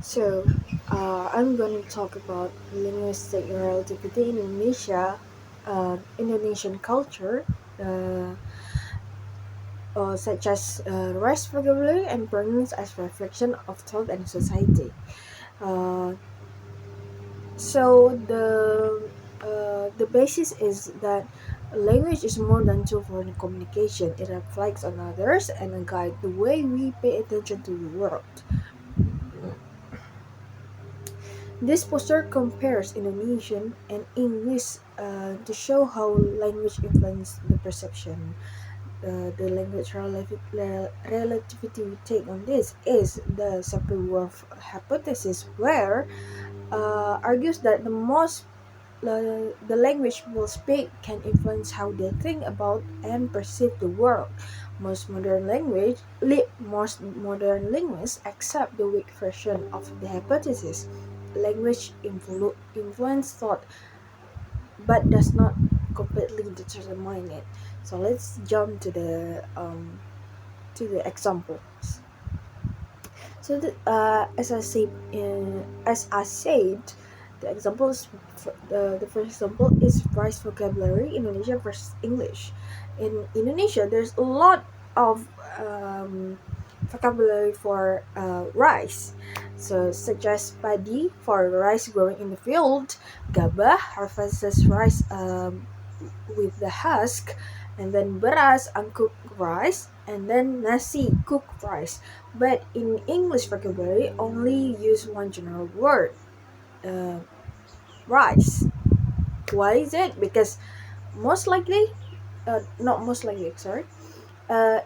So, I'm going to talk about linguistic relativity in Indonesia, Indonesian culture, uh, such as rice vocabulary and pronouns as reflection of thought and society. Uh, so the basis is that language is more than tool for communication. It reflects on others and guide the way we pay attention to the world. This poster compares Indonesian and English to show how language influences the perception. The relativity we take on this is the Sapir-Whorf hypothesis, where argues that the language people speak can influence how they think about and perceive the world. Most modern linguists accept the weak version of the hypothesis. Language influence thought, but does not completely determine it. So let's jump to the examples. As I said, the examples the first example is rice vocabulary Indonesia versus English. In Indonesia, there's a lot of vocabulary for rice. So such as padi for rice growing in the field, gabah harvests rice with the husk, and then beras uncooked rice, and then nasi cooked rice. But in English vocabulary, only use one general word, uh, rice. Why is it? Because most likely, not most likely, sorry.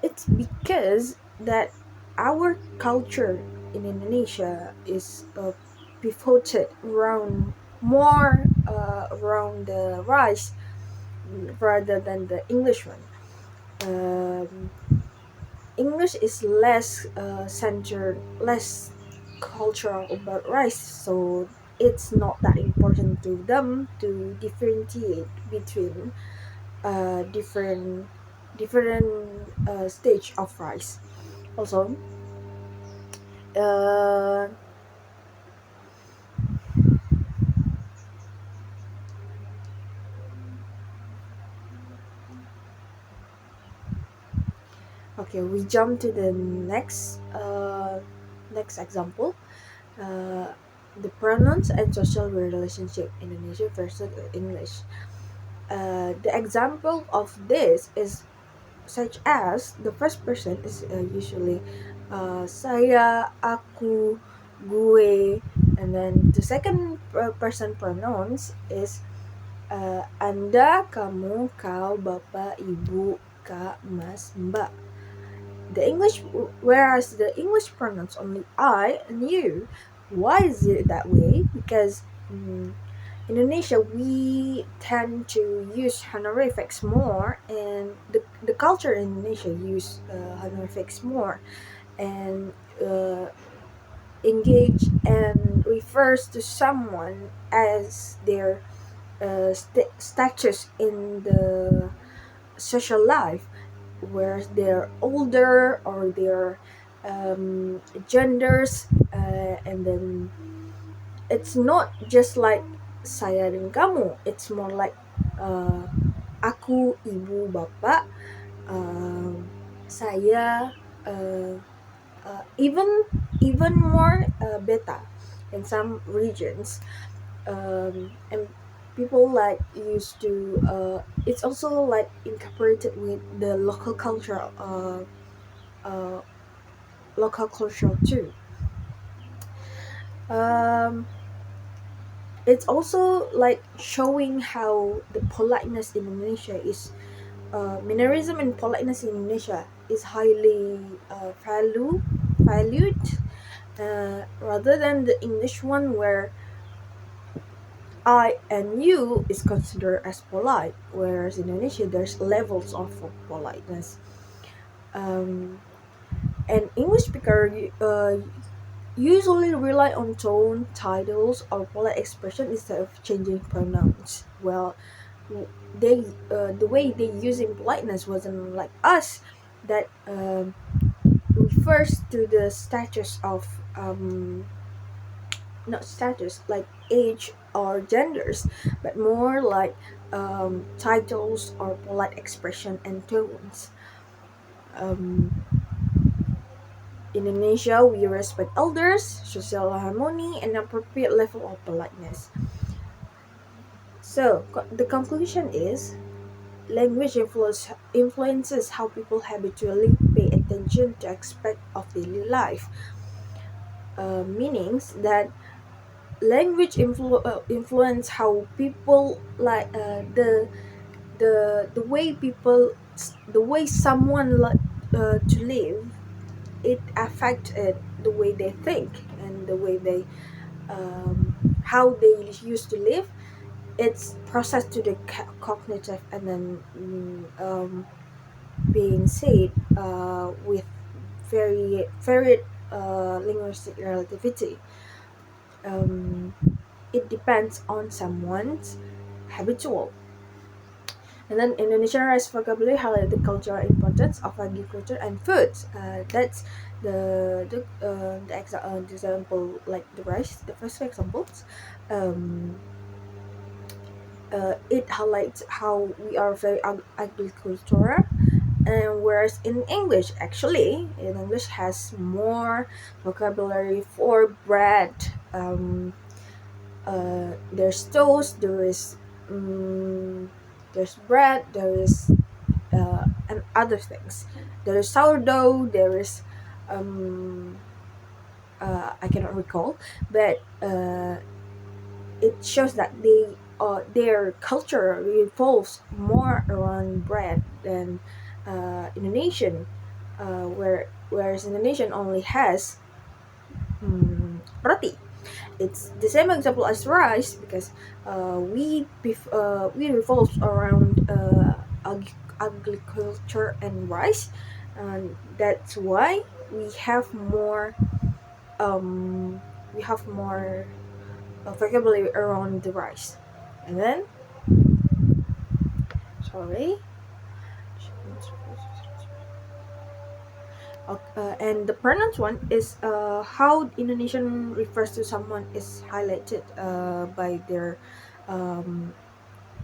It's because that our culture in Indonesia is pivoted around more around the rice rather than the English one. Um, English is less centered, less cultural about rice, so it's not that important to them to differentiate between different stage of rice. Also, uh, okay, we jump to the next example. Uh, the pronouns and social relationship Indonesia versus English. The example of this is such as the first person is usually saya, aku, gue, and then the second person pronouns is anda, kamu, kau, bapak, ibu, kak, mas, mbak. Whereas the English pronouns only I and you. Why is it that way? Because Indonesia, we tend to use honorifics more, and the culture in Indonesia use honorifics more, and engage and refers to someone as their status in the social life, whereas they're older or their genders, and then it's not just like saya dan kamu. It's more like uh, aku, ibu, bapak, um, saya, uh, even more beta in some regions, and people like used to. It's also like incorporated with the uh, local culture too. Um, it's also like showing how the politeness in Indonesia is mannerism and politeness in Indonesia is highly valued rather than the English one where I and you is considered as polite, whereas in Indonesia there's levels of politeness. Um, and English speaker usually rely on tone, titles, or polite expression instead of changing pronouns. Well, they the way they use in politeness wasn't like us, that refers to the status of not status like age or genders, but more like titles or polite expression and tones. Um, in Indonesia, we respect elders, social harmony, and appropriate level of politeness. So, the conclusion is language influences how people habitually pay attention to aspects of daily life. Meanings that language influence how people like the way people the way someone like to live. It affected the way they think and the way they how they used to live. It's processed to the cognitive and then being said with very linguistic relativity. um, it depends on someone's habitual. And then Indonesian rice vocabulary highlight the cultural importance of agriculture and foods. That's the example like the rice. The first examples, um, it highlights how we are very agricultural. And whereas in English has more vocabulary for bread. There's toast, there's bread, there is and other things. There is sourdough, there is um, I cannot recall, but it shows that their culture revolves more around bread than Indonesian, whereas Indonesian only has roti. It's the same example as rice because we revolve around agriculture and rice, and that's why we have more um, we have more vocabulary around the rice. And then sorry. And the pronouns one is how Indonesian refers to someone is highlighted by their um,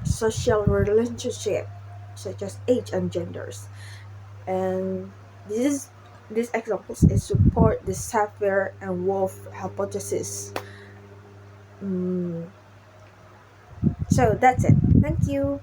social relationship, such as age and genders. And this is these examples is support the Sapir and Wolf hypothesis. Mm, so that's it. Thank you.